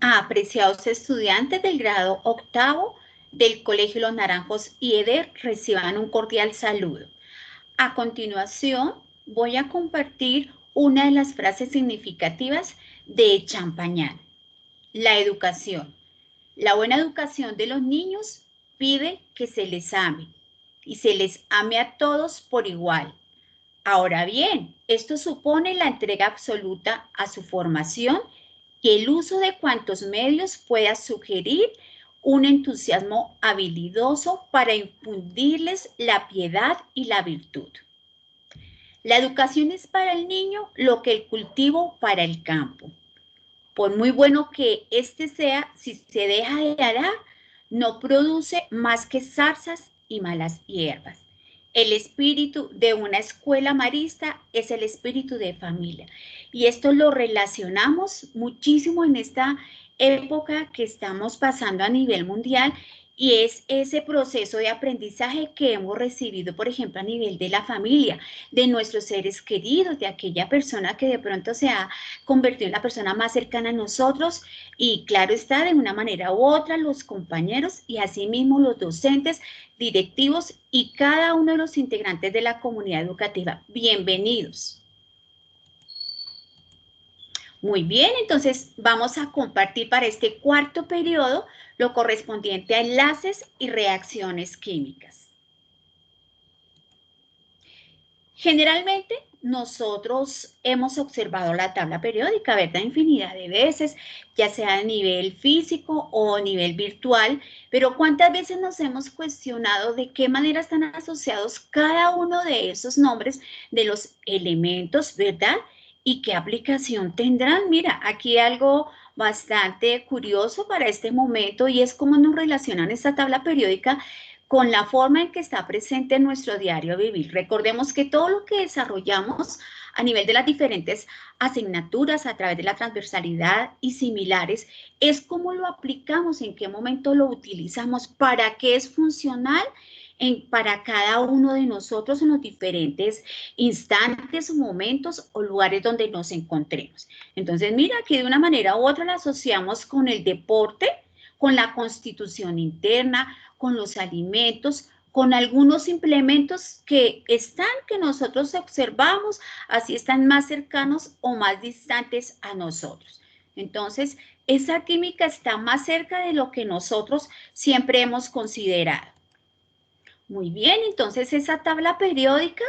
Apreciados estudiantes del grado octavo del Colegio Los Naranjos y EDER, reciban un cordial saludo. A continuación, voy a compartir una de las frases significativas de Champagnat. La educación. La buena educación de los niños pide que se les ame y se les ame a todos por igual. Ahora bien, esto supone la entrega absoluta a su formación y el uso de cuantos medios pueda sugerir un entusiasmo habilidoso para infundirles la piedad y la virtud. La educación es para el niño lo que el cultivo para el campo. Por muy bueno que éste sea, si se deja de arar, no produce más que zarzas y malas hierbas. El espíritu de una escuela marista es el espíritu de familia. Y esto lo relacionamos muchísimo en esta época que estamos pasando a nivel mundial, y es ese proceso de aprendizaje que hemos recibido, por ejemplo, a nivel de la familia, de nuestros seres queridos, de aquella persona que de pronto se ha convertido en la persona más cercana a nosotros, y claro está, de una manera u otra, los compañeros y asimismo los docentes, directivos y cada uno de los integrantes de la comunidad educativa. Bienvenidos. Muy bien, entonces vamos a compartir para este cuarto periodo lo correspondiente a enlaces y reacciones químicas. Generalmente nosotros hemos observado la tabla periódica, ¿verdad? Infinidad de veces, ya sea a nivel físico o a nivel virtual, pero ¿cuántas veces nos hemos cuestionado de qué manera están asociados cada uno de esos nombres de los elementos, ¿verdad? ¿Y qué aplicación tendrán? Mira, aquí algo bastante curioso para este momento, y es cómo nos relacionan esta tabla periódica con la forma en que está presente en nuestro diario vivir. Recordemos que todo lo que desarrollamos a nivel de las diferentes asignaturas a través de la transversalidad y similares es cómo lo aplicamos, en qué momento lo utilizamos, para qué es funcional para cada uno de nosotros en los diferentes instantes, momentos o lugares donde nos encontremos. Entonces, mira, que de una manera u otra la asociamos con el deporte, con la constitución interna, con los alimentos, con algunos implementos que nosotros observamos, así están más cercanos o más distantes a nosotros. Entonces, esa química está más cerca de lo que nosotros siempre hemos considerado. Muy bien, entonces esa tabla periódica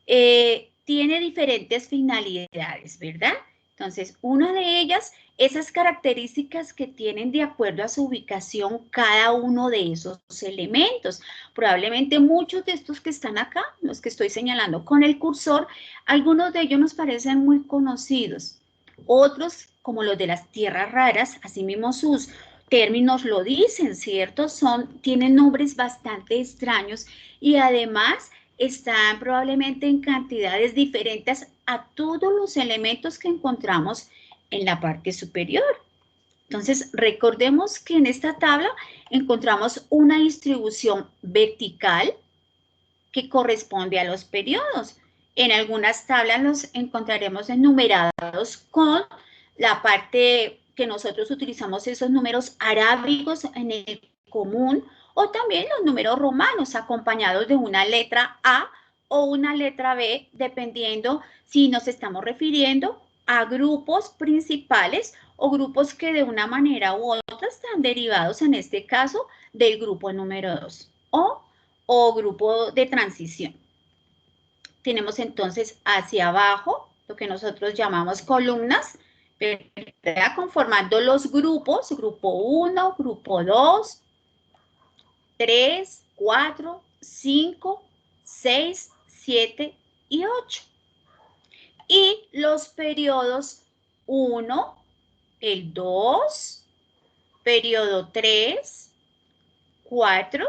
tiene diferentes finalidades, ¿verdad? Entonces, una de ellas, esas características que tienen de acuerdo a su ubicación cada uno de esos elementos. Probablemente muchos de estos que están acá, los que estoy señalando con el cursor, algunos de ellos nos parecen muy conocidos. Otros, como los de las tierras raras, asimismo sus términos lo dicen, ¿cierto? Tienen nombres bastante extraños y además están probablemente en cantidades diferentes a todos los elementos que encontramos en la parte superior. Entonces, recordemos que en esta tabla encontramos una distribución vertical que corresponde a los periodos. En algunas tablas los encontraremos enumerados con la parte que nosotros utilizamos, esos números arábigos en el común, o también los números romanos acompañados de una letra A o una letra B, dependiendo si nos estamos refiriendo a grupos principales o grupos que de una manera u otra están derivados, en este caso, del grupo número 2 o grupo de transición. Tenemos entonces hacia abajo lo que nosotros llamamos columnas, ¿verdad? Conformando los grupos, grupo 1, grupo 2, 3, 4, 5, 6, 7 y 8. Y los periodos 1, el 2, periodo 3, 4,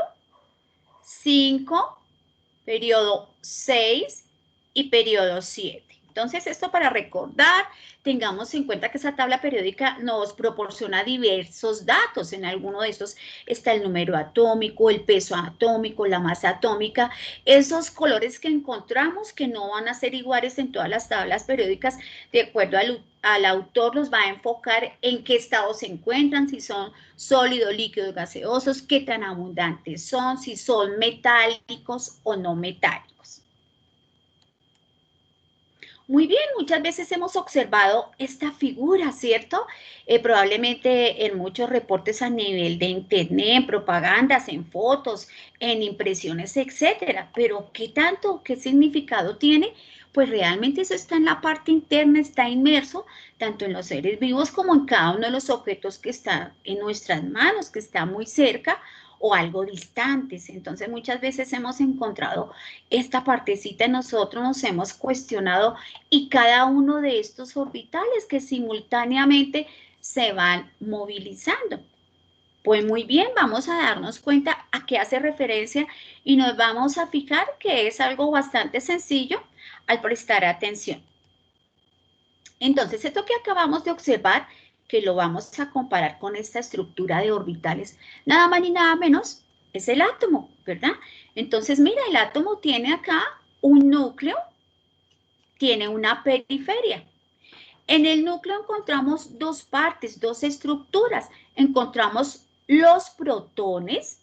5, periodo 6 y periodo 7. Entonces, esto para recordar, tengamos en cuenta que esa tabla periódica nos proporciona diversos datos. En alguno de estos está el número atómico, el peso atómico, la masa atómica. Esos colores que encontramos que no van a ser iguales en todas las tablas periódicas, de acuerdo al autor, los va a enfocar en qué estado se encuentran, si son sólidos, líquidos, gaseosos, qué tan abundantes son, si son metálicos o no metálicos. Muy bien, muchas veces hemos observado esta figura, ¿cierto? Probablemente en muchos reportes a nivel de internet, en propagandas, en fotos, en impresiones, etcétera. Pero ¿qué tanto, qué significado tiene? Pues realmente eso está en la parte interna, está inmerso tanto en los seres vivos como en cada uno de los objetos que están en nuestras manos, que está muy cerca o algo distantes. Entonces muchas veces hemos encontrado esta partecita, nosotros nos hemos cuestionado y cada uno de estos orbitales que simultáneamente se van movilizando. Pues muy bien, vamos a darnos cuenta a qué hace referencia y nos vamos a fijar que es algo bastante sencillo al prestar atención. Entonces, esto que acabamos de observar, que lo vamos a comparar con esta estructura de orbitales, nada más ni nada menos, es el átomo, ¿verdad? Entonces, mira, el átomo tiene acá un núcleo, tiene una periferia. En el núcleo encontramos dos partes, dos estructuras. Encontramos los protones,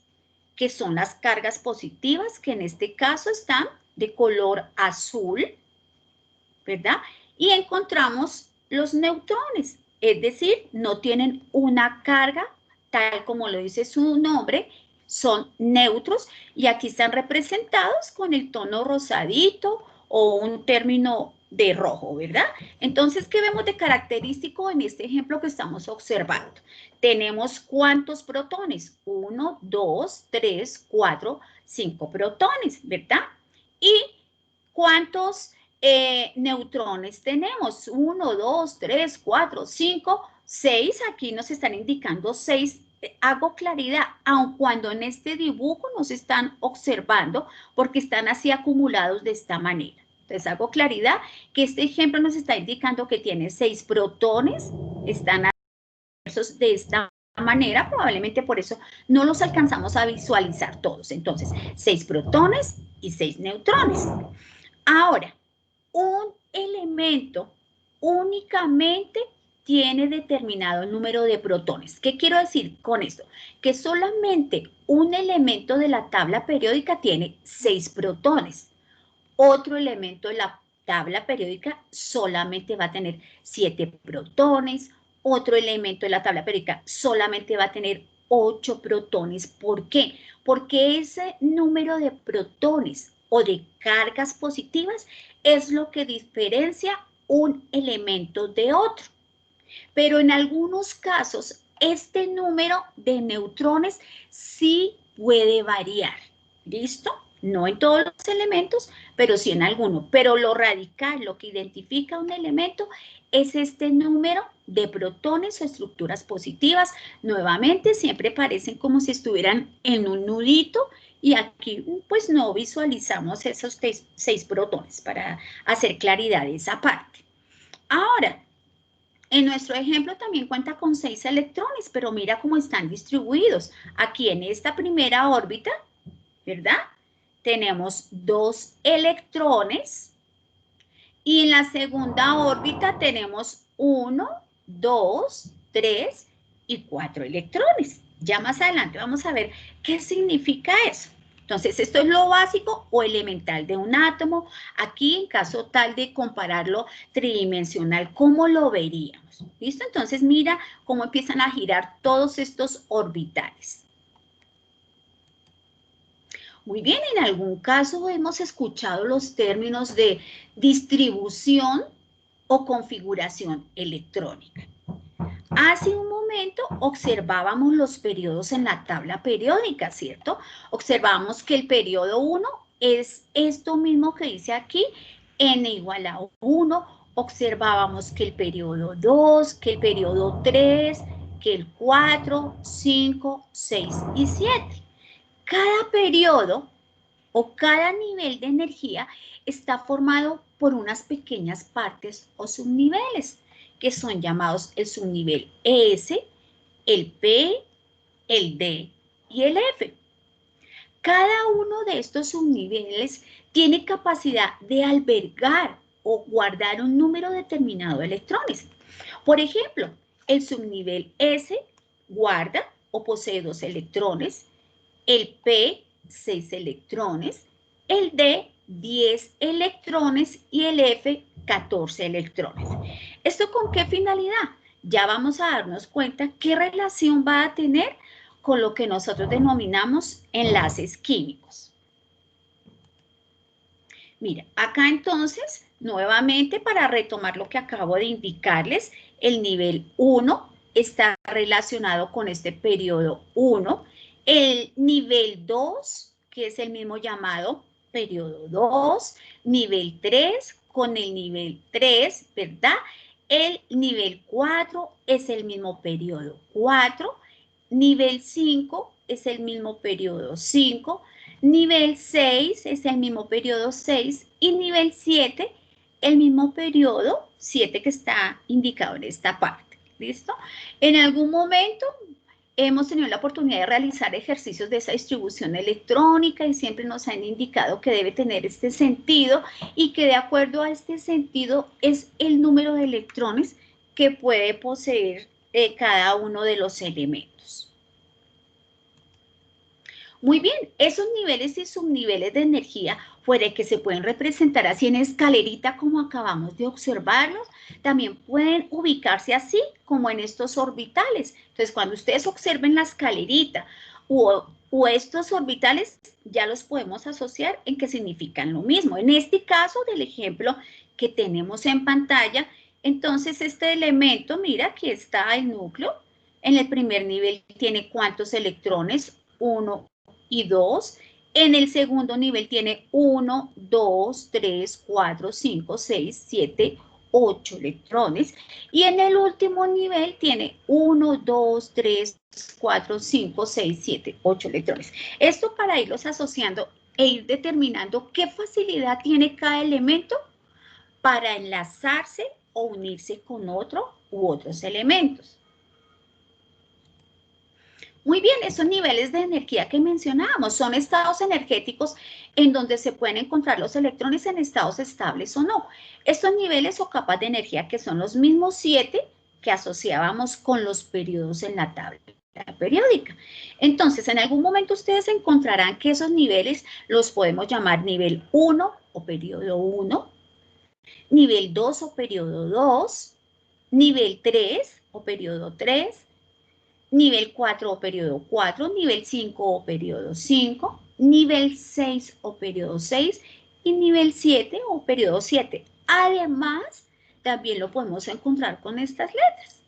que son las cargas positivas, que en este caso están de color azul, ¿verdad? Y encontramos los neutrones, es decir, no tienen una carga, tal como lo dice su nombre, son neutros y aquí están representados con el tono rosadito o un término de rojo, ¿verdad? Entonces, ¿qué vemos de característico en este ejemplo que estamos observando? Tenemos ¿cuántos protones? 1, 2, 3, 4, 5 protones, ¿verdad? ¿Y cuántos neutrones tenemos? 1, 2, 3, 4, 5, 6. Aquí nos están indicando 6. Hago claridad, aun cuando en este dibujo nos están observando, porque están así acumulados de esta manera. Entonces hago claridad que este ejemplo nos está indicando que tiene 6 protones, están dispersos de esta manera, probablemente por eso no los alcanzamos a visualizar todos. Entonces, 6 protones y 6 neutrones. Ahora, un elemento únicamente tiene determinado el número de protones. ¿Qué quiero decir con esto? Que solamente un elemento de la tabla periódica tiene 6 protones. Otro elemento de la tabla periódica solamente va a tener 7 protones. Otro elemento de la tabla periódica solamente va a tener 8 protones. ¿Por qué? Porque ese número de protones o de cargas positivas es lo que diferencia un elemento de otro. Pero en algunos casos, este número de neutrones sí puede variar. ¿Listo? No en todos los elementos, pero sí en algunos. Pero lo radical, lo que identifica un elemento, es este número de protones o estructuras positivas. Nuevamente, siempre parecen como si estuvieran en un nudito y aquí pues no visualizamos esos 6 protones para hacer claridad de esa parte. Ahora, en nuestro ejemplo también cuenta con 6 electrones, pero mira cómo están distribuidos. Aquí en esta primera órbita, ¿verdad? Tenemos 2 electrones y en la segunda órbita tenemos 1, 2, 3 y 4 electrones. Ya más adelante vamos a ver qué significa eso. Entonces, esto es lo básico o elemental de un átomo. Aquí, en caso tal de compararlo tridimensional, ¿cómo lo veríamos? ¿Listo? Entonces, mira cómo empiezan a girar todos estos orbitales. Muy bien, en algún caso hemos escuchado los términos de distribución o configuración electrónica. Hace un momento observábamos los periodos en la tabla periódica, ¿cierto? Observamos que el periodo 1 es esto mismo que dice aquí, n igual a 1. Observábamos que el periodo 2, que el periodo 3, que el 4, 5, 6 y 7. Cada periodo o cada nivel de energía está formado por unas pequeñas partes o subniveles, que son llamados el subnivel S, el P, el D y el F. Cada uno de estos subniveles tiene capacidad de albergar o guardar un número determinado de electrones. Por ejemplo, el subnivel S guarda o posee 2 electrones, el P 6 electrones, el D 10 electrones y el F 14 electrones. ¿Esto con qué finalidad? Ya vamos a darnos cuenta qué relación va a tener con lo que nosotros denominamos enlaces químicos. Mira, acá entonces, nuevamente para retomar lo que acabo de indicarles, el nivel 1 está relacionado con este periodo 1, el nivel 2, que es el mismo llamado periodo 2, nivel 3 con el nivel 3, ¿verdad? El nivel 4 es el mismo periodo 4, nivel 5 es el mismo periodo 5, nivel 6 es el mismo periodo 6 y nivel 7 el mismo periodo 7 que está indicado en esta parte. ¿Listo? En algún momento hemos tenido la oportunidad de realizar ejercicios de esa distribución electrónica y siempre nos han indicado que debe tener este sentido y que de acuerdo a este sentido es el número de electrones que puede poseer cada uno de los elementos. Muy bien, esos niveles y subniveles de energía, fuera que se pueden representar así en escalerita como acabamos de observarlos, también pueden ubicarse así como en estos orbitales. Entonces, cuando ustedes observen la escalerita o estos orbitales, ya los podemos asociar en que significan lo mismo. En este caso del ejemplo que tenemos en pantalla, entonces este elemento, mira, aquí está el núcleo. En el primer nivel tiene ¿cuántos electrones? 1 y 2. En el segundo nivel tiene 1, 2, 3, 4, 5, 6, 7, 8 electrones. Y en el último nivel tiene 1, 2, 3, 4, 5, 6, 7, 8 electrones. Esto para irlos asociando e ir determinando qué facilidad tiene cada elemento para enlazarse o unirse con otro u otros elementos. Muy bien, esos niveles de energía que mencionábamos son estados energéticos en donde se pueden encontrar los electrones en estados estables o no. Estos niveles o capas de energía que son los mismos 7 que asociábamos con los periodos en la tabla periódica. Entonces, en algún momento ustedes encontrarán que esos niveles los podemos llamar nivel 1 o periodo 1, nivel 2 o periodo 2, nivel 3 o periodo 3, nivel 4 o periodo 4, nivel 5 o periodo 5, nivel 6 o periodo 6 y nivel 7 o periodo 7. Además, también lo podemos encontrar con estas letras.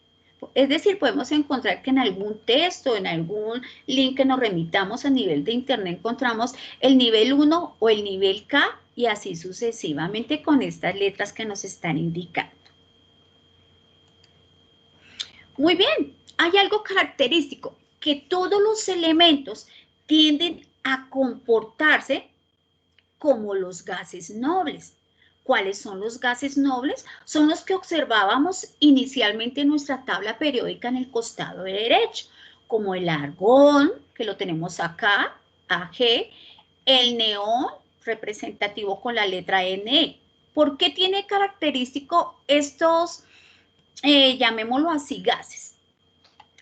Es decir, podemos encontrar que en algún texto, en algún link que nos remitamos a nivel de internet, encontramos el nivel 1 o el nivel K y así sucesivamente con estas letras que nos están indicando. Muy bien, hay algo característico, que todos los elementos tienden a comportarse como los gases nobles. ¿Cuáles son los gases nobles? Son los que observábamos inicialmente en nuestra tabla periódica en el costado derecho, como el argón, que lo tenemos acá, Ag, el neón, representativo con la letra Ne. ¿Por qué tiene característico estos, llamémoslo así, gases?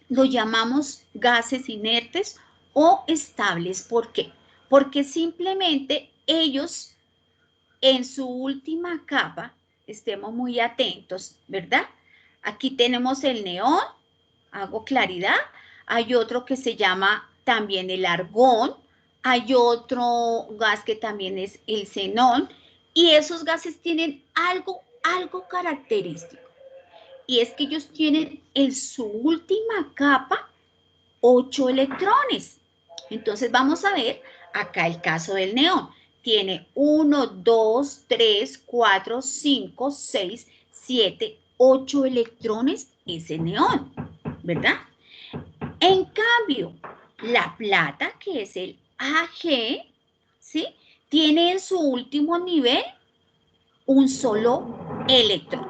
Lo llamamos gases inertes o estables. ¿Por qué? Porque simplemente ellos en su última capa, estemos muy atentos, ¿verdad? Aquí tenemos el neón, hago claridad, hay otro que se llama también el argón, hay otro gas que también es el xenón, y esos gases tienen algo característico. Y es que ellos tienen en su última capa 8 electrones. Entonces vamos a ver acá el caso del neón. Tiene 1, 2, 3, 4, 5, 6, 7, 8 electrones ese neón, ¿verdad? En cambio, la plata, que es el Ag, ¿sí? tiene en su último nivel un solo electrón.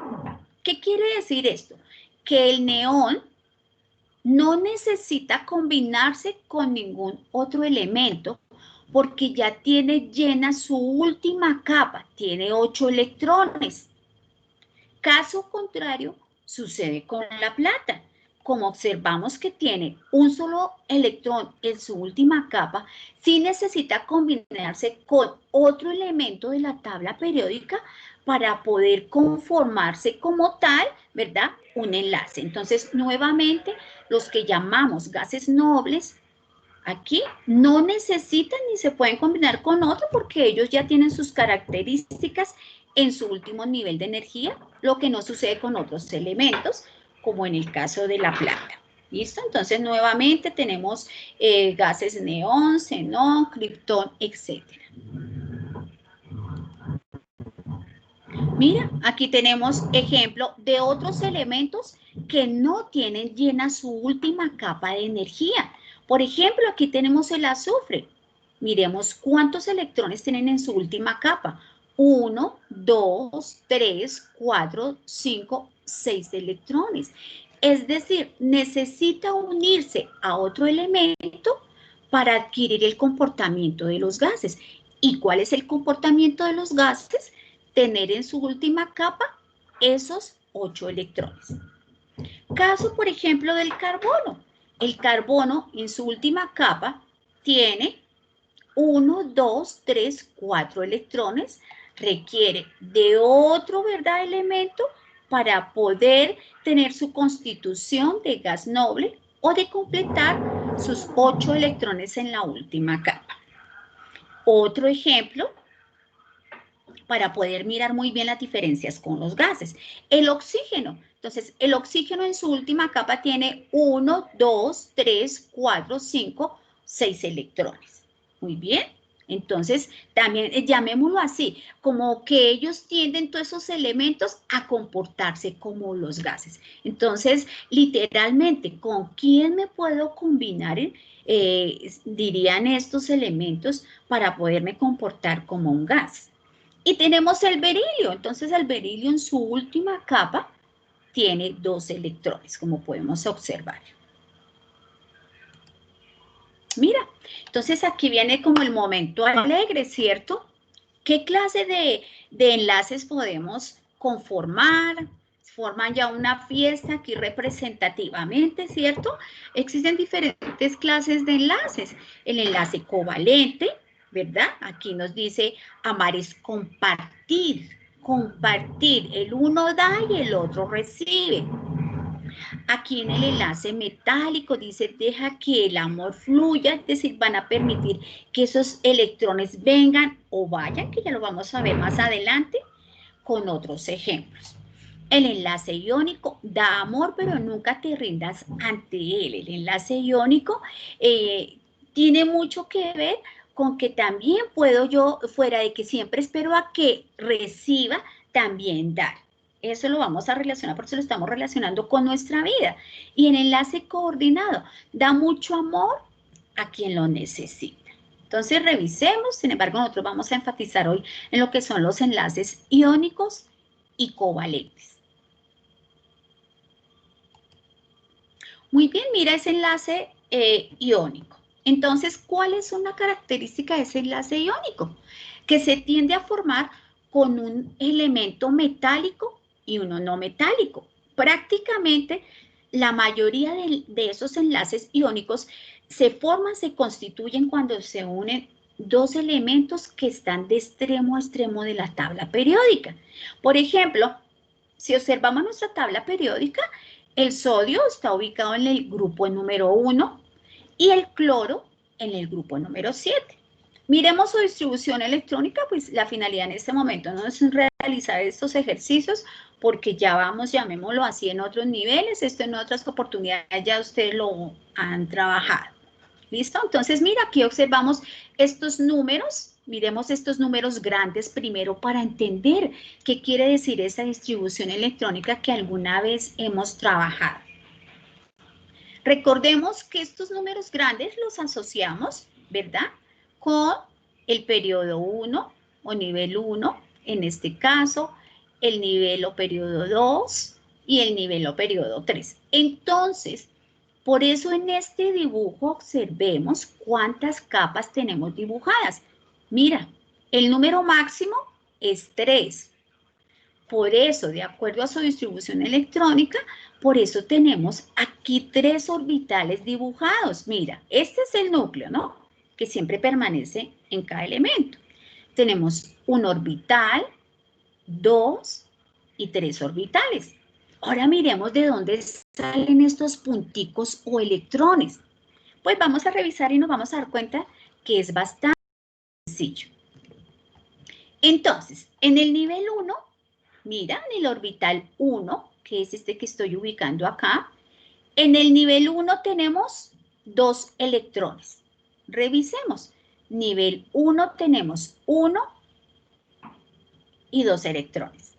¿Qué quiere decir esto? Que el neón no necesita combinarse con ningún otro elemento porque ya tiene llena su última capa, tiene 8 electrones. Caso contrario, sucede con la plata. Como observamos que tiene un solo electrón en su última capa, sí necesita combinarse con otro elemento de la tabla periódica para poder conformarse como tal, ¿verdad? Un enlace. Entonces, nuevamente, los que llamamos gases nobles, aquí no necesitan ni se pueden combinar con otro porque ellos ya tienen sus características en su último nivel de energía, lo que no sucede con otros elementos, como en el caso de la plata. ¿Listo? Entonces, nuevamente tenemos gases neón, xenón, criptón, etc. Mira, aquí tenemos ejemplo de otros elementos que no tienen llena su última capa de energía. Por ejemplo, aquí tenemos el azufre. Miremos cuántos electrones tienen en su última capa. 1, 2, 3, 4, 5, 6 electrones. Es decir, necesita unirse a otro elemento para adquirir el comportamiento de los gases. ¿Y cuál es el comportamiento de los gases? Tener en su última capa esos 8 electrones. Caso, por ejemplo, del carbono. El carbono en su última capa tiene 1, 2, 3, 4 electrones. Requiere de otro, ¿verdad?, elemento para poder tener su constitución de gas noble o de completar sus 8 electrones en la última capa. Otro ejemplo para poder mirar muy bien las diferencias con los gases. El oxígeno. Entonces, el oxígeno en su última capa tiene 1, 2, 3, 4, 5, 6 electrones. Muy bien. Entonces, también llamémoslo así, como que ellos tienden todos esos elementos a comportarse como los gases. Entonces, literalmente, ¿con quién me puedo combinar? Dirían estos elementos para poderme comportar como un gas. Y tenemos el berilio. Entonces, el berilio en su última capa tiene 2 electrones, como podemos observar. Mira, entonces aquí viene como el momento alegre, ¿cierto? ¿Qué clase de enlaces podemos conformar? Forman ya una fiesta aquí representativamente, ¿cierto? Existen diferentes clases de enlaces. El enlace covalente, ¿verdad? Aquí nos dice amar es compartir, compartir. El uno da y el otro recibe. Aquí en el enlace metálico dice, deja que el amor fluya, es decir, van a permitir que esos electrones vengan o vayan, que ya lo vamos a ver más adelante con otros ejemplos. El enlace iónico da amor, pero nunca te rindas ante él. El enlace iónico tiene mucho que ver con que también puedo yo, fuera de que siempre espero a que reciba, también dar. Eso lo vamos a relacionar, porque lo estamos relacionando con nuestra vida. Y el enlace coordinado da mucho amor a quien lo necesita. Entonces, revisemos. Sin embargo, nosotros vamos a enfatizar hoy en lo que son los enlaces iónicos y covalentes. Muy bien, mira ese enlace iónico. Entonces, ¿cuál es una característica de ese enlace iónico? Que se tiende a formar con un elemento metálico y uno no metálico. Prácticamente la mayoría de esos enlaces iónicos se forman, se constituyen cuando se unen dos elementos que están de extremo a extremo de la tabla periódica. Por ejemplo, si observamos nuestra tabla periódica, el sodio está ubicado en el grupo número 1 y el cloro en el grupo número 7. Miremos su distribución electrónica, pues la finalidad en este momento no es realizar estos ejercicios porque ya vamos, llamémoslo así, en otros niveles, esto en otras oportunidades ya ustedes lo han trabajado. ¿Listo? Entonces, mira, aquí observamos estos números. Miremos estos números grandes primero para entender qué quiere decir esa distribución electrónica que alguna vez hemos trabajado. Recordemos que estos números grandes los asociamos, ¿verdad?, con el periodo 1 o nivel 1, en este caso, el nivel o periodo 2 y el nivel o periodo 3. Entonces, por eso en este dibujo observemos cuántas capas tenemos dibujadas. Mira, el número máximo es 3. Por eso, de acuerdo a su distribución electrónica, por eso tenemos aquí 3 orbitales dibujados. Mira, este es el núcleo, ¿no? Que siempre permanece en cada elemento. Tenemos un orbital, 2 y 3 orbitales. Ahora miremos de dónde salen estos punticos o electrones. Pues vamos a revisar y nos vamos a dar cuenta que es bastante sencillo. Entonces, en el nivel 1, mira, en el orbital 1, que es este que estoy ubicando acá, en el nivel 1 tenemos 2 electrones. Revisemos. Nivel 1 tenemos 1 y 2 electrones.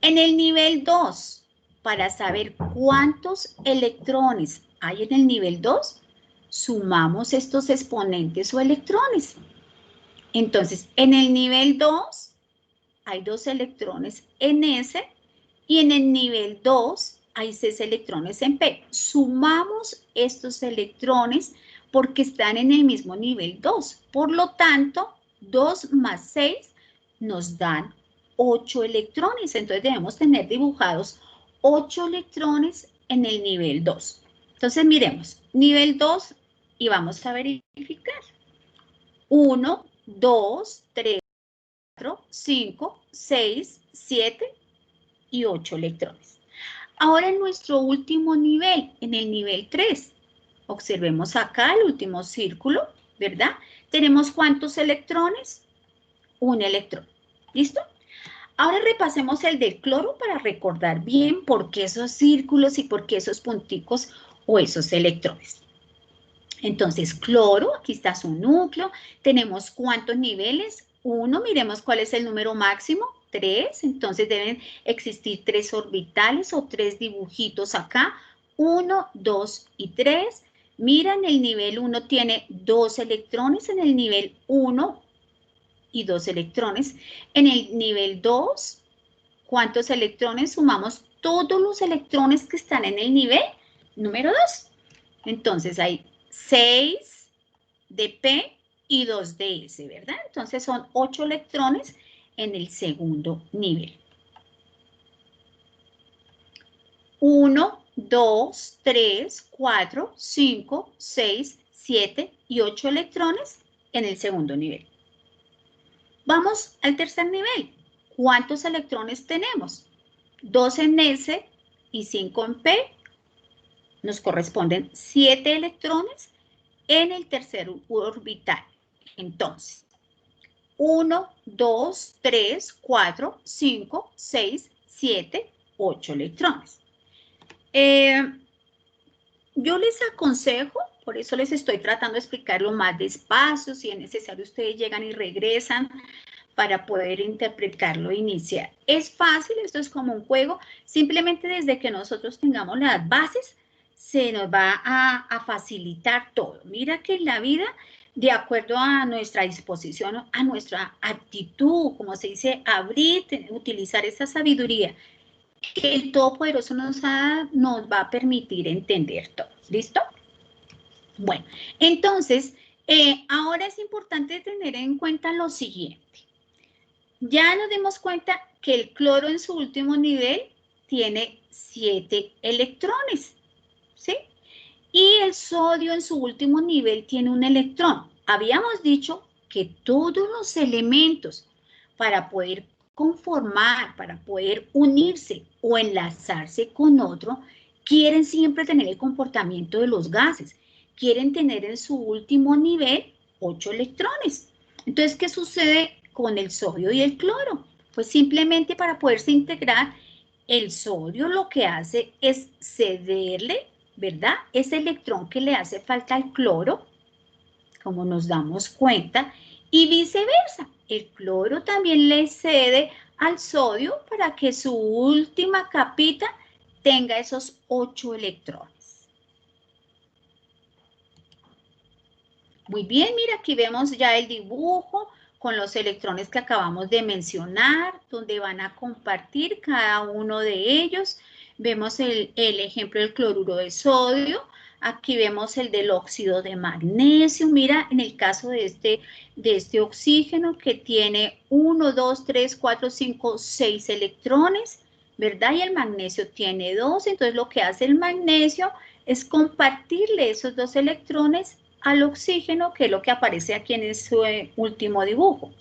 En el nivel 2, para saber cuántos electrones hay en el nivel 2, sumamos estos exponentes o electrones. Entonces, en el nivel 2 hay 2 electrones en S y en el nivel 2 hay 6 electrones en P. Sumamos estos electrones porque están en el mismo nivel 2. Por lo tanto, 2 más 6 nos dan 8 electrones. Entonces debemos tener dibujados 8 electrones en el nivel 2. Entonces miremos, nivel 2 y vamos a verificar. 1, 2, 3, 4, 5, 6, 7 y 8 electrones. Ahora en nuestro último nivel, en el nivel 3, observemos acá el último círculo, ¿verdad? Tenemos ¿cuántos electrones? Un electrón. ¿Listo? Ahora repasemos el del cloro para recordar bien por qué esos círculos y por qué esos punticos o esos electrones. Entonces, cloro, aquí está su núcleo. Tenemos ¿cuántos niveles? 1, miremos cuál es el número máximo. 3, entonces deben existir 3 orbitales o 3 dibujitos acá. 1, 2 y 3. Miren, el nivel 1 tiene 2 electrones, en el nivel 1 y 2 electrones. En el nivel 2, ¿cuántos electrones? Sumamos todos los electrones que están en el nivel número 2. Entonces hay 6 de P y 2 de S, ¿verdad? Entonces son 8 electrones en el segundo nivel. 1, 2, 3, 4, 5, 6, 7 y 8 electrones en el segundo nivel. Vamos al tercer nivel. ¿Cuántos electrones tenemos? 2 en S y 5 en P. Nos corresponden 7 electrones en el tercer orbital. Entonces, 1, 2, 3, 4, 5, 6, 7, 8 electrones. Yo les aconsejo, por eso les estoy tratando de explicarlo más despacio, si es necesario ustedes llegan y regresan para poder interpretarlo e iniciar. Es fácil, esto es como un juego, simplemente desde que nosotros tengamos las bases, se nos va a facilitar todo. Mira que en la vida, de acuerdo a nuestra disposición, a nuestra actitud, como se dice, abrir, utilizar esa sabiduría que el Todopoderoso nos va a permitir entender todo. ¿Listo? Bueno, entonces, ahora es importante tener en cuenta lo siguiente. Ya nos dimos cuenta que el cloro en su último nivel tiene 7 electrones, ¿sí? Y el sodio en su último nivel tiene un electrón. Habíamos dicho que todos los elementos para poder conformar, para poder unirse o enlazarse con otro, quieren siempre tener el comportamiento de los gases. Quieren tener en su último nivel 8 electrones. Entonces, ¿qué sucede con el sodio y el cloro? Pues simplemente para poderse integrar, el sodio lo que hace es cederle, ¿verdad? Ese electrón que le hace falta al cloro, como nos damos cuenta, y viceversa. El cloro también le cede al sodio para que su última capita tenga esos 8 electrones. Muy bien, mira, aquí vemos ya el dibujo con los electrones que acabamos de mencionar, donde van a compartir cada uno de ellos. Vemos el ejemplo del cloruro de sodio. Aquí vemos el del óxido de magnesio. Mira, en el caso de este oxígeno que tiene 1, 2, 3, 4, 5, 6 electrones, ¿verdad? Y el magnesio tiene 2. Entonces, lo que hace el magnesio es compartirle esos 2 electrones al oxígeno, que es lo que aparece aquí en ese último dibujo.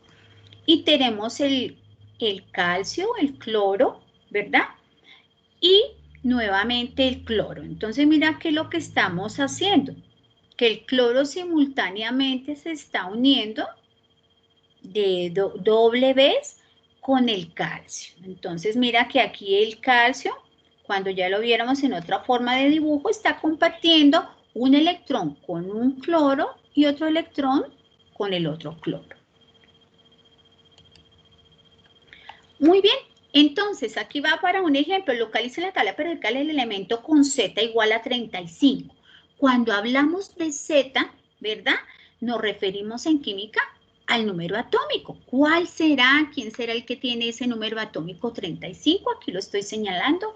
Y tenemos el calcio, el cloro, ¿verdad? Y nuevamente el cloro. Entonces, mira qué es lo que estamos haciendo. Que el cloro simultáneamente se está uniendo de doble vez con el calcio. Entonces, mira que aquí el calcio, cuando ya lo viéramos en otra forma de dibujo, está compartiendo un electrón con un cloro y otro electrón con el otro cloro. Muy bien, entonces aquí va para un ejemplo. Localiza en la tabla periódica el elemento con Z igual a 35. Cuando hablamos de Z, ¿verdad? Nos referimos en química al número atómico. ¿Cuál será? ¿Quién será el que tiene ese número atómico 35? Aquí lo estoy señalando.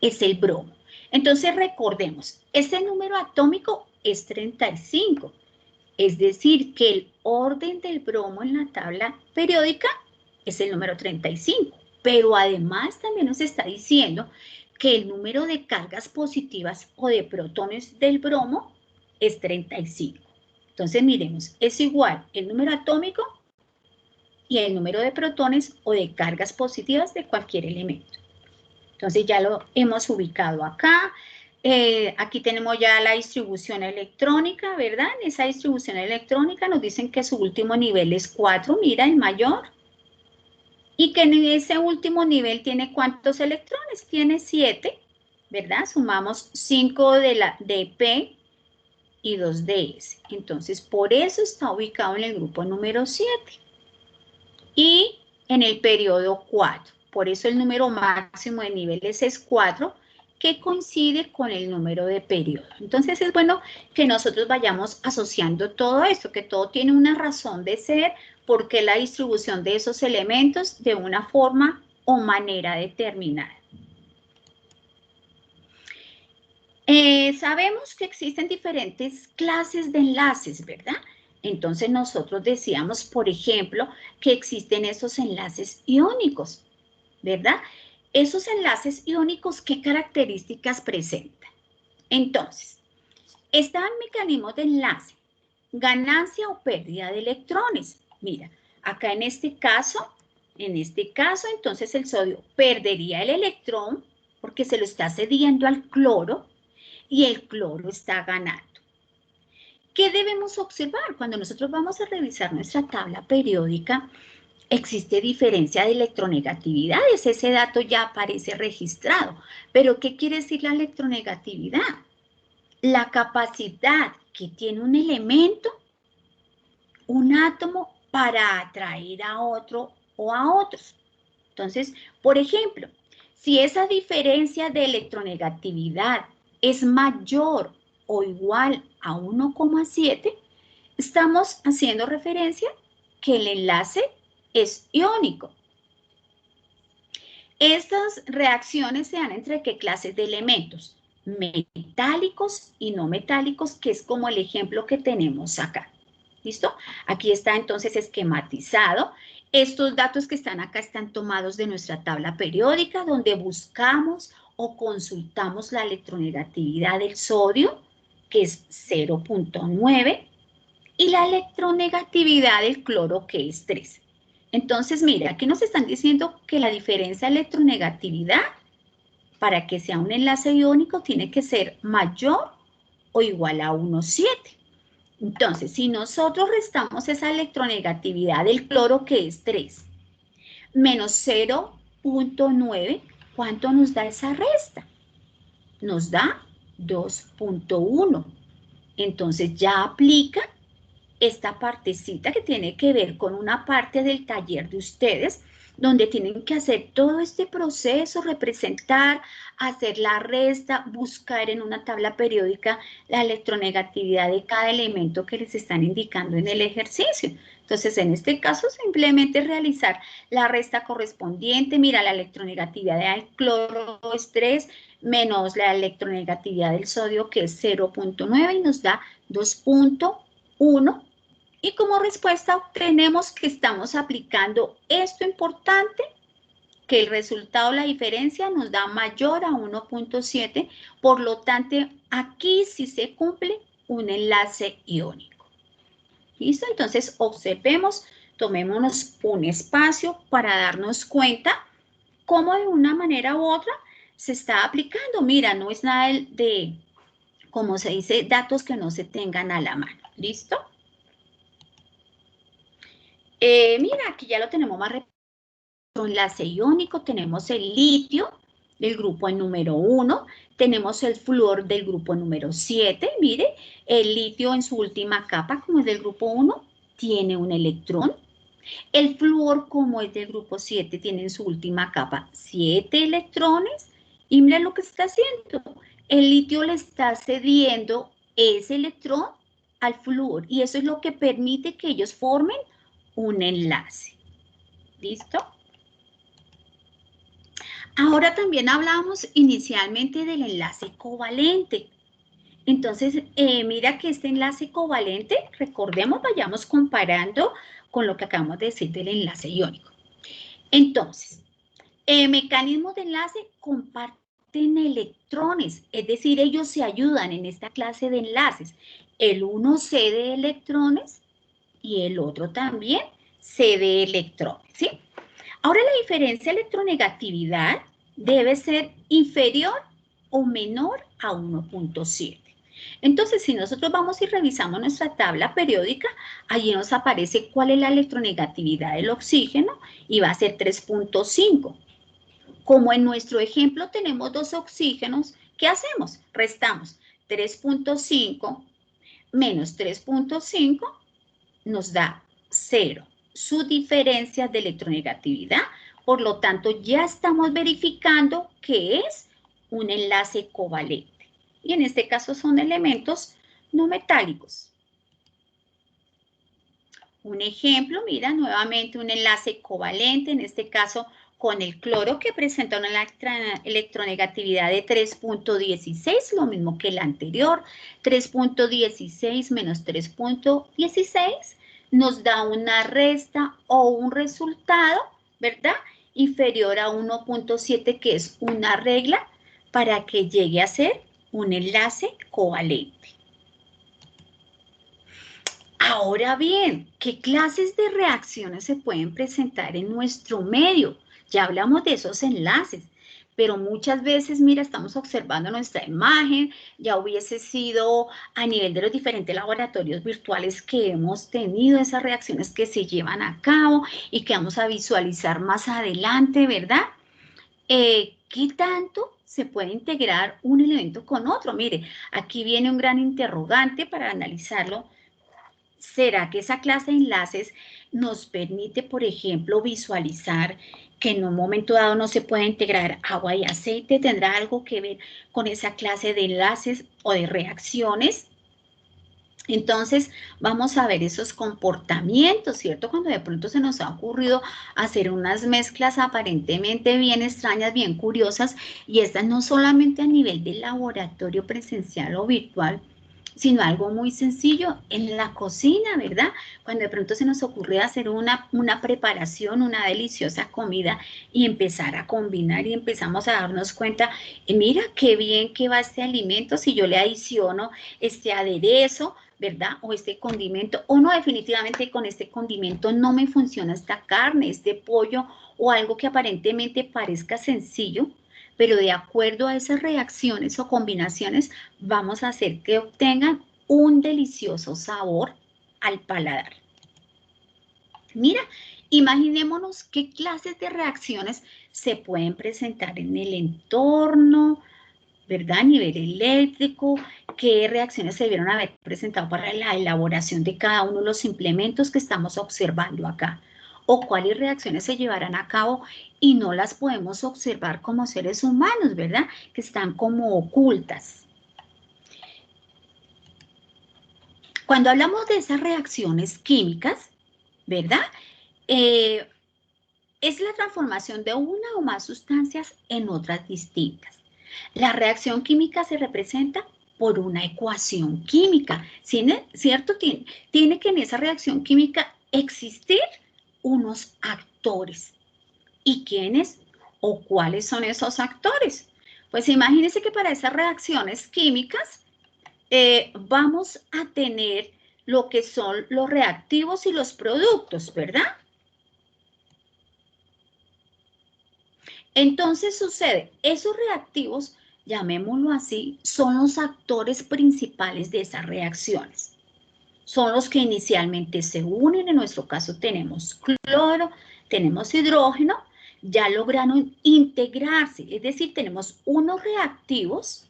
Es el bromo. Entonces recordemos, ese número atómico es 35. Es decir, que el orden del bromo en la tabla periódica es el número 35. Pero además también nos está diciendo que el número de cargas positivas o de protones del bromo es 35. Entonces miremos, es igual el número atómico y el número de protones o de cargas positivas de cualquier elemento. Entonces ya lo hemos ubicado acá. Aquí tenemos ya la distribución electrónica, ¿verdad? En esa distribución electrónica nos dicen que su último nivel es 4, mira, el mayor. Y que en ese último nivel tiene ¿cuántos electrones? Tiene 7, ¿verdad? Sumamos 5 de P y 2 de S. Entonces, por eso está ubicado en el grupo número 7. Y en el periodo 4. Por eso el número máximo de niveles es 4, que coincide con el número de periodo. Entonces es bueno que nosotros vayamos asociando todo esto, que todo tiene una razón de ser, porque la distribución de esos elementos de una forma o manera determinada. Sabemos que existen diferentes clases de enlaces, ¿verdad? Entonces nosotros decíamos, por ejemplo, que existen esos enlaces iónicos, ¿verdad? Esos enlaces iónicos, ¿qué características presentan? Entonces, están mecanismos de enlace, ganancia o pérdida de electrones. Mira, acá en este caso, entonces el sodio perdería el electrón porque se lo está cediendo al cloro y el cloro está ganando. ¿Qué debemos observar? Cuando nosotros vamos a revisar nuestra tabla periódica, existe diferencia de electronegatividades, ese dato ya aparece registrado. ¿Pero qué quiere decir la electronegatividad? La capacidad que tiene un elemento, un átomo, para atraer a otro o a otros. Entonces, por ejemplo, si esa diferencia de electronegatividad es mayor o igual a 1,7, estamos haciendo referencia que el enlace es iónico. Estas reacciones se dan entre qué clases de elementos, metálicos y no metálicos, que es como el ejemplo que tenemos acá. ¿Listo? Aquí está entonces esquematizado. Estos datos que están acá están tomados de nuestra tabla periódica, donde buscamos o consultamos la electronegatividad del sodio, que es 0,9, y la electronegatividad del cloro, que es 3. Entonces, mira, aquí nos están diciendo que la diferencia de electronegatividad para que sea un enlace iónico tiene que ser mayor o igual a 1,7. Entonces, si nosotros restamos esa electronegatividad del cloro, que es 3, menos 0,9, ¿cuánto nos da esa resta? Nos da 2,1. Entonces, ya aplica esta partecita que tiene que ver con una parte del taller de ustedes, donde tienen que hacer todo este proceso, representar, hacer la resta, buscar en una tabla periódica la electronegatividad de cada elemento que les están indicando en el ejercicio. Entonces, en este caso, simplemente realizar la resta correspondiente. Mira, la electronegatividad del cloro es 3, menos la electronegatividad del sodio, que es 0.9, y nos da 2.1. Y como respuesta obtenemos que estamos aplicando esto importante, que el resultado, la diferencia, nos da mayor a 1.7. Por lo tanto, aquí sí se cumple un enlace iónico. ¿Listo? Entonces, observemos, tomémonos un espacio para darnos cuenta cómo de una manera u otra se está aplicando. Mira, no es nada de, como se dice, datos que no se tengan a la mano. ¿Listo? Mira, aquí ya lo tenemos más repetido. Enlace iónico, tenemos el litio del grupo número 1, tenemos el flúor del grupo número 7, mire, el litio en su última capa, como es del grupo 1, tiene un electrón. El flúor, como es del grupo 7, tiene en su última capa 7 electrones. Y mira lo que está haciendo. El litio le está cediendo ese electrón al flúor, y eso es lo que permite que ellos formen un enlace. ¿Listo? Ahora también hablamos inicialmente del enlace covalente. Entonces, mira que este enlace covalente, recordemos, vayamos comparando con lo que acabamos de decir del enlace iónico. Entonces, mecanismos de enlace comparten electrones, es decir, ellos se ayudan en esta clase de enlaces. El uno cede electrones y el otro también cede electrones, ¿sí? Ahora, la diferencia de electronegatividad debe ser inferior o menor a 1.7. Entonces, si nosotros vamos y revisamos nuestra tabla periódica, allí nos aparece cuál es la electronegatividad del oxígeno y va a ser 3.5. Como en nuestro ejemplo tenemos dos oxígenos, ¿qué hacemos? Restamos 3.5 menos 3.5 nos da 0. Su diferencia de electronegatividad, por lo tanto, ya estamos verificando que es un enlace covalente. Y en este caso son elementos no metálicos. Un ejemplo, mira, nuevamente un enlace covalente, en este caso con el cloro, que presenta una electronegatividad de 3.16, lo mismo que el anterior. 3.16 menos 3.16 nos da una resta o un resultado, ¿verdad? Inferior a 1.7, que es una regla para que llegue a ser un enlace covalente. Ahora bien, ¿qué clases de reacciones se pueden presentar en nuestro medio? Ya hablamos de esos enlaces, pero muchas veces, mira, estamos observando nuestra imagen, ya hubiese sido a nivel de los diferentes laboratorios virtuales que hemos tenido, esas reacciones que se llevan a cabo y que vamos a visualizar más adelante, ¿verdad? ¿Qué tanto se puede integrar un elemento con otro? Mire, aquí viene un gran interrogante para analizarlo. ¿Será que esa clase de enlaces nos permite, por ejemplo, visualizar que en un momento dado no se puede integrar agua y aceite? ¿Tendrá algo que ver con esa clase de enlaces o de reacciones? Entonces, vamos a ver esos comportamientos, ¿cierto? Cuando de pronto se nos ha ocurrido hacer unas mezclas aparentemente bien extrañas, bien curiosas, y estas no solamente a nivel de laboratorio presencial o virtual, sino algo muy sencillo en la cocina, ¿verdad? Cuando de pronto se nos ocurre hacer una preparación, una deliciosa comida y empezar a combinar y empezamos a darnos cuenta, mira qué bien que va este alimento si yo le adiciono este aderezo, ¿verdad? O este condimento, o no, definitivamente con este condimento no me funciona esta carne, este pollo o algo que aparentemente parezca sencillo, pero de acuerdo a esas reacciones o combinaciones vamos a hacer que obtengan un delicioso sabor al paladar. Mira, imaginémonos qué clases de reacciones se pueden presentar en el entorno, ¿verdad? A nivel eléctrico, qué reacciones se debieron haber presentado para la elaboración de cada uno de los implementos que estamos observando acá. o cuáles reacciones se llevarán a cabo y no las podemos observar como seres humanos, ¿verdad? Que están como ocultas. Cuando hablamos de esas reacciones químicas, ¿verdad? Es la transformación de una o más sustancias en otras distintas. La reacción química se representa por una ecuación química, ¿cierto? Tiene que en esa reacción química existir unos actores. ¿Y quiénes o cuáles son esos actores? Pues imagínense que para esas reacciones químicas vamos a tener lo que son los reactivos y los productos, ¿verdad? Entonces sucede, esos reactivos, llamémoslo así, son los actores principales de esas reacciones. Son los que inicialmente se unen, en nuestro caso tenemos cloro, tenemos hidrógeno, ya lograron integrarse, es decir, tenemos unos reactivos,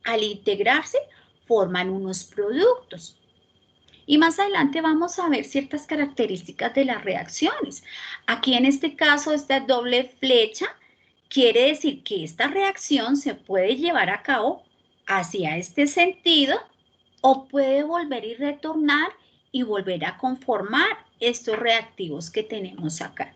al integrarse forman unos productos. Y más adelante vamos a ver ciertas características de las reacciones. Aquí en este caso, esta doble flecha quiere decir que esta reacción se puede llevar a cabo hacia este sentido o puede volver y retornar y volver a conformar estos reactivos que tenemos acá.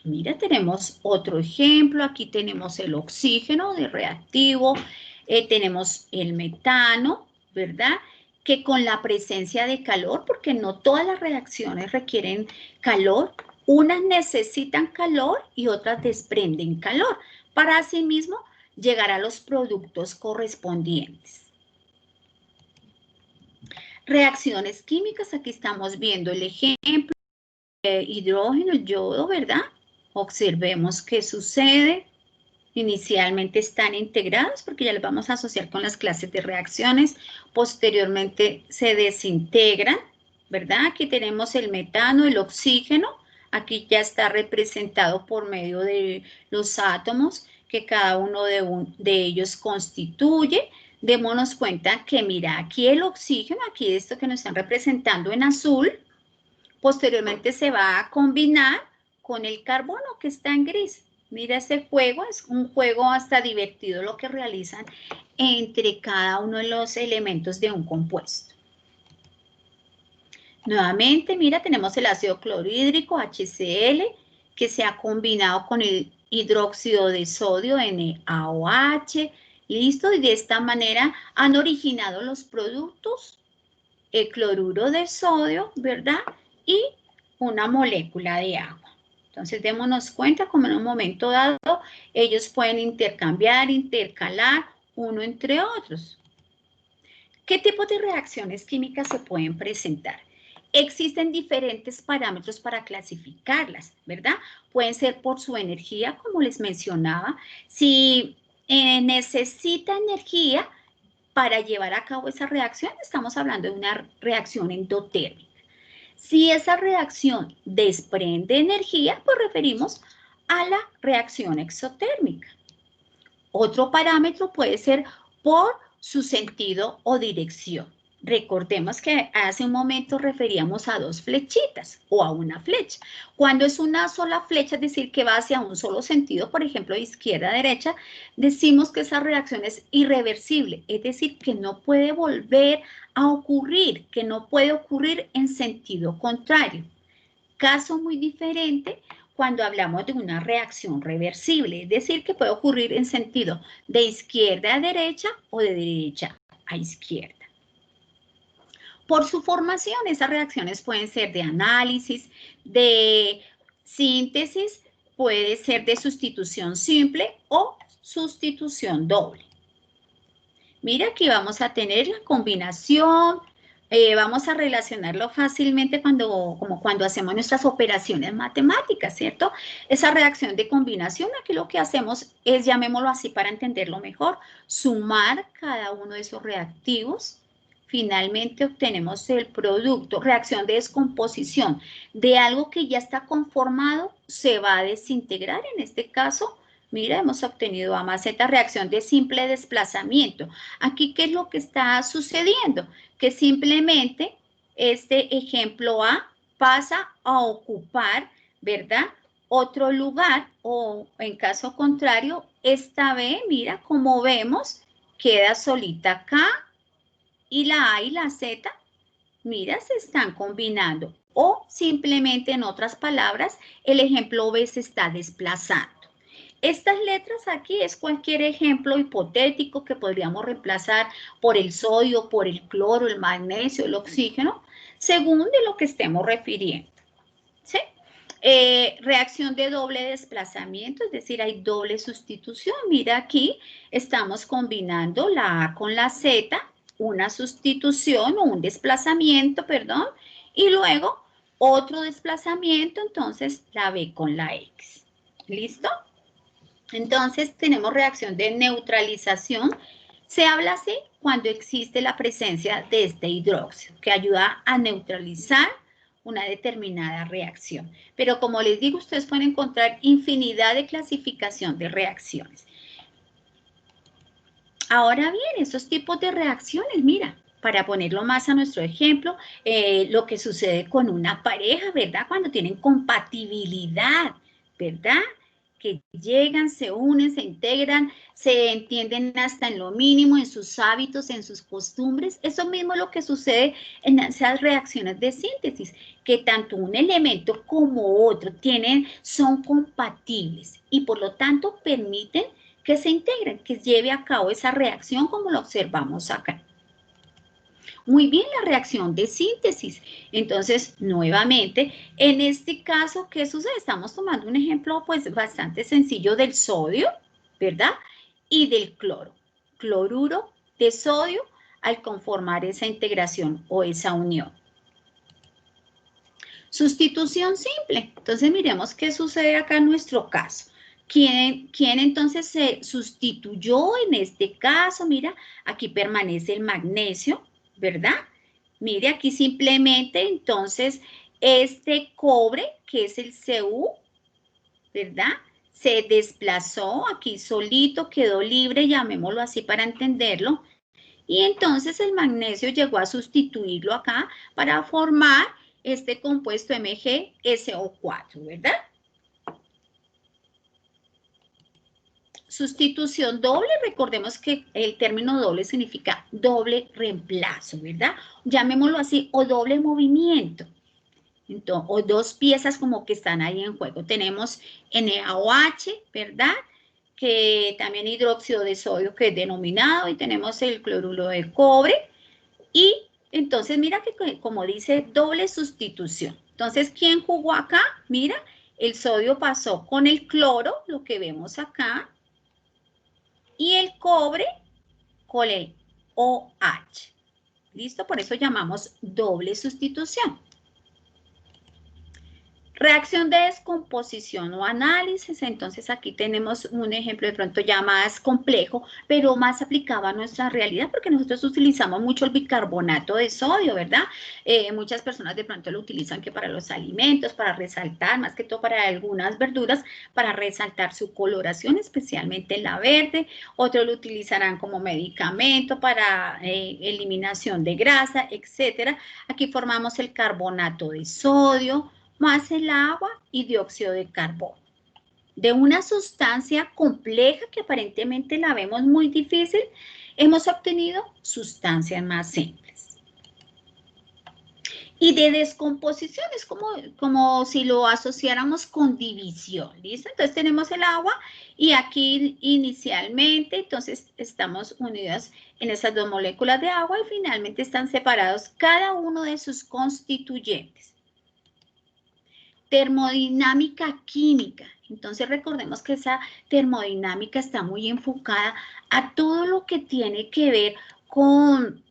Mira, tenemos otro ejemplo. Aquí tenemos el oxígeno de reactivo, tenemos el metano, ¿verdad? Que con la presencia de calor, porque no todas las reacciones requieren calor, unas necesitan calor y otras desprenden calor, para asimismo llegar a los productos correspondientes. Reacciones químicas, aquí estamos viendo el ejemplo, hidrógeno, el yodo, ¿verdad? Observemos qué sucede. Inicialmente están integrados porque ya los vamos a asociar con las clases de reacciones. Posteriormente se desintegran, ¿verdad? Aquí tenemos el metano, el oxígeno. Aquí ya está representado por medio de los átomos que cada uno de ellos constituye. Démonos cuenta que, mira, aquí el oxígeno, aquí esto que nos están representando en azul, posteriormente se va a combinar con el carbono que está en gris. Mira ese juego, es un juego hasta divertido lo que realizan entre cada uno de los elementos de un compuesto. Nuevamente, mira, tenemos el ácido clorhídrico, HCl, que se ha combinado con el hidróxido de sodio, NaOH, listo, y de esta manera han originado los productos, el cloruro de sodio, ¿verdad? Y una molécula de agua. Entonces, démonos cuenta como en un momento dado ellos pueden intercambiar, intercalar uno entre otros. ¿Qué tipo de reacciones químicas se pueden presentar? Existen diferentes parámetros para clasificarlas, ¿verdad? Pueden ser por su energía, como les mencionaba. Si necesita energía para llevar a cabo esa reacción, estamos hablando de una reacción endotérmica. Si esa reacción desprende energía, pues referimos a la reacción exotérmica. Otro parámetro puede ser por su sentido o dirección. Recordemos que hace un momento referíamos a dos flechitas o a una flecha. Cuando es una sola flecha, es decir, que va hacia un solo sentido, por ejemplo, de izquierda a derecha, decimos que esa reacción es irreversible, es decir, que no puede volver a ocurrir, que no puede ocurrir en sentido contrario. Caso muy diferente cuando hablamos de una reacción reversible, es decir, que puede ocurrir en sentido de izquierda a derecha o de derecha a izquierda. Por su formación, esas reacciones pueden ser de análisis, de síntesis, puede ser de sustitución simple o sustitución doble. Mira, aquí vamos a tener la combinación, vamos a relacionarlo fácilmente como cuando hacemos nuestras operaciones matemáticas, ¿cierto? Esa reacción de combinación, aquí lo que hacemos es, llamémoslo así para entenderlo mejor, sumar cada uno de esos reactivos. Finalmente obtenemos el producto, reacción de descomposición de algo que ya está conformado, se va a desintegrar, en este caso, Mira, hemos obtenido A más Z, reacción de simple desplazamiento. Aquí, ¿qué es lo que está sucediendo? Que simplemente este ejemplo A pasa a ocupar, ¿verdad?, otro lugar, o en caso contrario, esta B, mira, como vemos, queda solita acá, y la A y la Z, mira, se están combinando. O simplemente, en otras palabras, el ejemplo B se está desplazando. Estas letras aquí es cualquier ejemplo hipotético que podríamos reemplazar por el sodio, por el cloro, el magnesio, el oxígeno, según de lo que estemos refiriendo. ¿Sí? Reacción de doble desplazamiento, es decir, hay doble sustitución. Mira aquí, estamos combinando la A con la Z, una sustitución o un desplazamiento, perdón, y luego otro desplazamiento, entonces la B con la X. ¿Listo? Entonces tenemos reacción de neutralización. Se habla así cuando existe la presencia de este hidróxido, que ayuda a neutralizar una determinada reacción. Pero como les digo, ustedes pueden encontrar infinidad de clasificación de reacciones. Ahora bien, esos tipos de reacciones, mira, para ponerlo más a nuestro ejemplo, lo que sucede con una pareja, ¿verdad? Cuando tienen compatibilidad, ¿verdad? Que llegan, se unen, se integran, se entienden hasta en lo mínimo, en sus hábitos, en sus costumbres. Eso mismo es lo que sucede en esas reacciones de síntesis, que tanto un elemento como otro son compatibles y por lo tanto permiten que se integren, que lleve a cabo esa reacción como lo observamos acá. Muy bien, la reacción de síntesis. Entonces, nuevamente, en este caso, ¿qué sucede? Estamos tomando un ejemplo pues bastante sencillo del sodio, ¿verdad? Y del cloro. Cloruro de sodio al conformar esa integración o esa unión. Sustitución simple. Entonces, miremos qué sucede acá en nuestro caso. ¿Quién entonces se sustituyó en este caso? Mira, aquí permanece el magnesio, ¿verdad? Mire, aquí simplemente entonces este cobre, que es el Cu, ¿verdad? Se desplazó aquí solito, quedó libre, llamémoslo así para entenderlo. Y entonces el magnesio llegó a sustituirlo acá para formar este compuesto MgSO4, ¿verdad? Sustitución doble, recordemos que el término doble significa doble reemplazo, ¿verdad? Llamémoslo así, o doble movimiento. Entonces, o dos piezas como que están ahí en juego. Tenemos NaOH, ¿verdad? Que también hidróxido de sodio que es denominado, y tenemos el cloruro de cobre. Y entonces mira que como dice doble sustitución. Entonces, ¿quién jugó acá? Mira, el sodio pasó con el cloro, lo que vemos acá, y el cobre con el OH. ¿Listo? Por eso llamamos doble sustitución. Reacción de descomposición o análisis, entonces aquí tenemos un ejemplo de pronto ya más complejo, pero más aplicado a nuestra realidad, porque nosotros utilizamos mucho el bicarbonato de sodio, ¿verdad? Muchas personas de pronto lo utilizan que para los alimentos, para resaltar, más que todo para algunas verduras, para resaltar su coloración, especialmente la verde. Otros lo utilizarán como medicamento para eliminación de grasa, etcétera. Aquí formamos el carbonato de sodio, más el agua y dióxido de carbono. De una sustancia compleja que aparentemente la vemos muy difícil, hemos obtenido sustancias más simples. Y de descomposición es como si lo asociáramos con división, ¿listo? Entonces tenemos el agua y aquí inicialmente, entonces estamos unidos en esas dos moléculas de agua y finalmente están separados cada uno de sus constituyentes. Termodinámica química. Entonces recordemos que esa termodinámica está muy enfocada a todo lo que tiene que ver con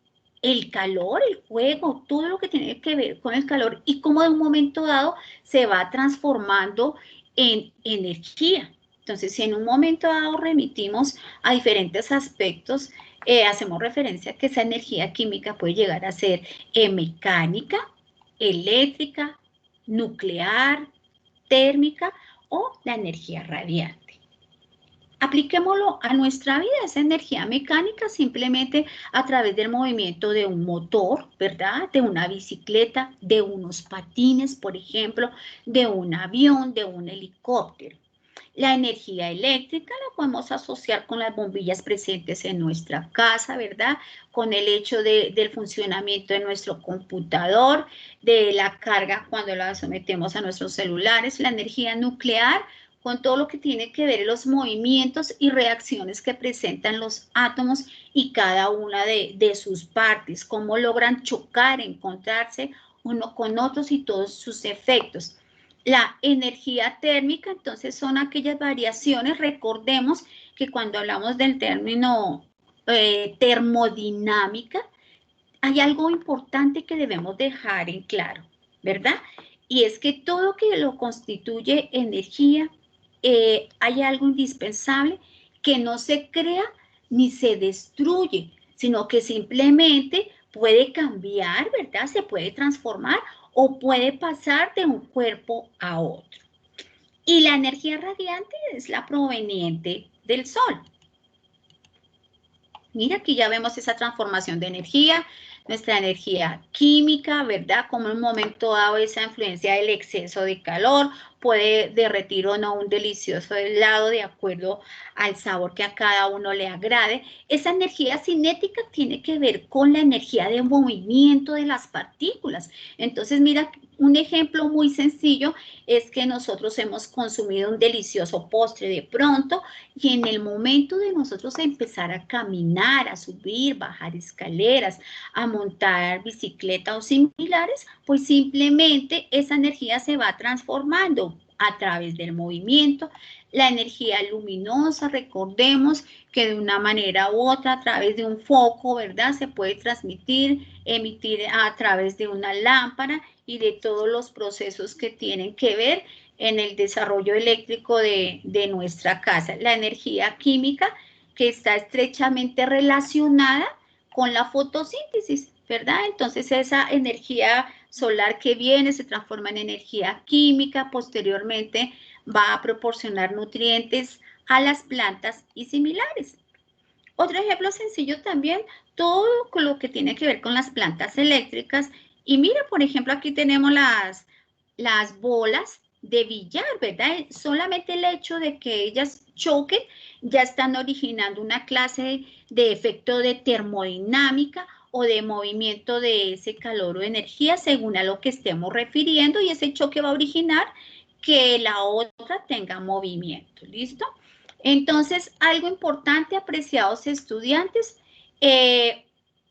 el calor, el fuego, todo lo que tiene que ver con el calor y cómo de un momento dado se va transformando en energía. Entonces, si en un momento dado remitimos a diferentes aspectos, hacemos referencia a que esa energía química puede llegar a ser mecánica, eléctrica, nuclear, térmica o la energía radiante. Apliquémoslo a nuestra vida, esa energía mecánica simplemente a través del movimiento de un motor, ¿verdad? De una bicicleta, de unos patines, por ejemplo, de un avión, de un helicóptero. La energía eléctrica la podemos asociar con las bombillas presentes en nuestra casa, ¿verdad? Con el hecho del funcionamiento de nuestro computador, de la carga cuando la sometemos a nuestros celulares, la energía nuclear, con todo lo que tiene que ver los movimientos y reacciones que presentan los átomos y cada una de sus partes, cómo logran chocar, encontrarse uno con otros y todos sus efectos. La energía térmica, entonces, son aquellas variaciones. Recordemos que cuando hablamos del término termodinámica, hay algo importante que debemos dejar en claro, ¿verdad? Y es que todo que lo constituye energía, hay algo indispensable que no se crea ni se destruye, sino que simplemente puede cambiar, ¿verdad? Se puede transformar o puede pasar de un cuerpo a otro. Y la energía radiante es la proveniente del sol. Mira, aquí ya vemos esa transformación de energía, nuestra energía química, ¿verdad? Como en un momento dado esa influencia del exceso de calor puede derretir o no un delicioso helado de acuerdo al sabor que a cada uno le agrade. Esa energía cinética tiene que ver con la energía de movimiento de las partículas. Entonces, mira, un ejemplo muy sencillo es que nosotros hemos consumido un delicioso postre de pronto y en el momento de nosotros empezar a caminar, a subir, bajar escaleras, a montar bicicleta o similares, pues simplemente esa energía se va transformando a través del movimiento. La energía luminosa, recordemos que de una manera u otra, a través de un foco, ¿verdad? Se puede transmitir, emitir a través de una lámpara y de todos los procesos que tienen que ver en el desarrollo eléctrico de nuestra casa. La energía química que está estrechamente relacionada con la fotosíntesis, ¿verdad? Entonces esa energía solar que viene se transforma en energía química, posteriormente va a proporcionar nutrientes a las plantas y similares. Otro ejemplo sencillo también, todo lo que tiene que ver con las plantas eléctricas. Y mira, por ejemplo, aquí tenemos las bolas de billar, ¿verdad? Solamente el hecho de que ellas choquen ya están originando una clase de efecto de termodinámica o de movimiento de ese calor o energía según a lo que estemos refiriendo, y ese choque va a originar que la otra tenga movimiento, ¿listo? Entonces, algo importante, apreciados estudiantes,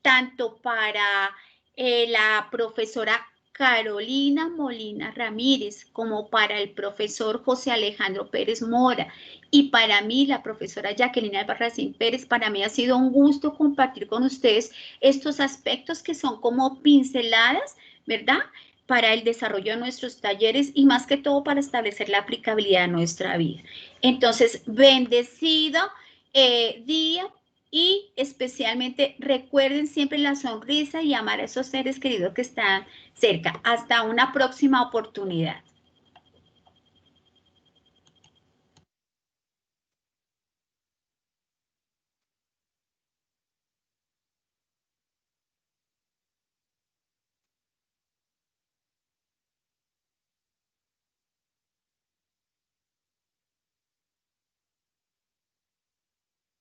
tanto para la profesora Carolina Molina Ramírez como para el profesor José Alejandro Pérez Mora y para mí, la profesora Jacqueline Albarracín Pérez, para mí ha sido un gusto compartir con ustedes estos aspectos que son como pinceladas, ¿verdad?, para el desarrollo de nuestros talleres y más que todo para establecer la aplicabilidad de nuestra vida. Entonces, bendecido día y especialmente recuerden siempre la sonrisa y amar a esos seres queridos que están cerca. Hasta una próxima oportunidad.